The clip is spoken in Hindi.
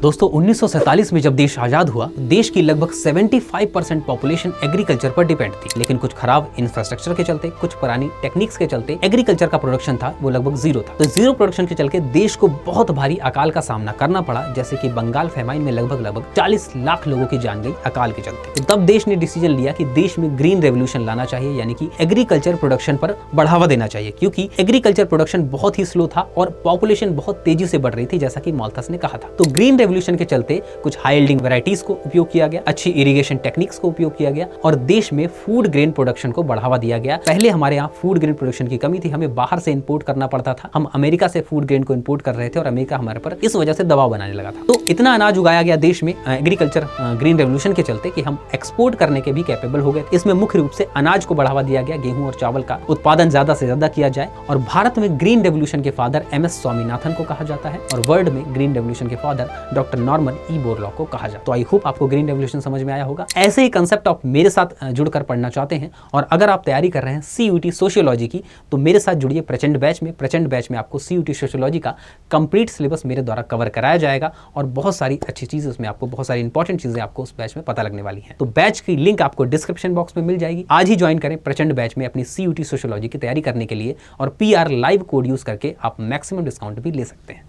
दोस्तों 1947 में जब देश आजाद हुआ, देश की लगभग 75% पॉपुलेशन एग्रीकल्चर पर डिपेंड थी। लेकिन कुछ खराब इंफ्रास्ट्रक्चर के चलते, कुछ पुरानी टेक्निक्स के चलते एग्रीकल्चर का प्रोडक्शन था वो लगभग जीरो था। तो जीरो प्रोडक्शन के चलते देश को बहुत भारी अकाल का सामना करना पड़ा, जैसे कि बंगाल फेमाइन में लगभग 40 लाख लोगों की जान गई अकाल के चलते। तो तब देश ने डिसीजन लिया कि देश में ग्रीन रेवोल्यूशन लाना चाहिए, यानी कि एग्रीकल्चर प्रोडक्शन पर बढ़ावा देना चाहिए, क्योंकि एग्रीकल्चर प्रोडक्शन बहुत ही स्लो था और पॉपुलेशन बहुत तेजी से बढ़ रही थी, जैसा कि माल्थस ने कहा था। तो ग्रीन रेवोल्यूशन के चलते कुछ हाई यील्डिंग वैरायटीज को उपयोग किया गया, अच्छी इरिगेशन टेक्निक्स को उपयोग किया गया और देश में फूड ग्रेन प्रोडक्शन को बढ़ावा दिया गया। पहले हमारे यहाँ फूड ग्रेन प्रोडक्शन की कमी थी, हमें बाहर से इंपोर्ट करना पड़ता था। हम अमेरिका से फूड ग्रेन को इंपोर्ट कर रहे थे और अमेरिका हमारे पर इस वजह से दबाव बनाने लगा था। तो इतना अनाज उगाया गया देश में एग्रीकल्चर ग्रीन रेवोल्यूशन के चलते कि हम एक्सपोर्ट करने के भी कैपेबल हो गए। इसमें मुख्य रूप से अनाज को बढ़ावा दिया गया, गेहूं और चावल का उत्पादन ज्यादा से ज्यादा किया जाए। और भारत में ग्रीन रेवोल्यूशन के फादर MS स्वामीनाथन को कहा जाता है और वर्ल्ड में ग्रीन रेवोल्यूशन के father doctor Norman E Borlaug को कहा जाता है। तो आई होप आपको ग्रीन रेवोल्यूशन समझ में आया होगा। ऐसे ही कंसेप्ट आप मेरे साथ जुड़कर पढ़ना चाहते हैं और अगर आप तैयारी कर रहे हैं CUET सोशियोलॉजी की, तो मेरे साथ जुड़िए प्रचंड बैच में। प्रचंड बैच में आपको CUET सोशियोलॉजी का कंप्लीट सिलेबस मेरे द्वारा कवर कराया जाएगा और बहुत सारी अच्छी चीजें उसमें आपको, बहुत सारी इंपॉर्टेंट चीजें आपको उस बैच में पता लगने वाली हैं। तो बैच की लिंक आपको डिस्क्रिप्शन बॉक्स में मिल जाएगी। आज ही ज्वाइन करें प्रचंड बैच में अपनी CUET सोशियोलॉजी की तैयारी करने के लिए और PR लाइव कोड यूज करके आप मैक्सिमम डिस्काउंट भी ले सकते हैं।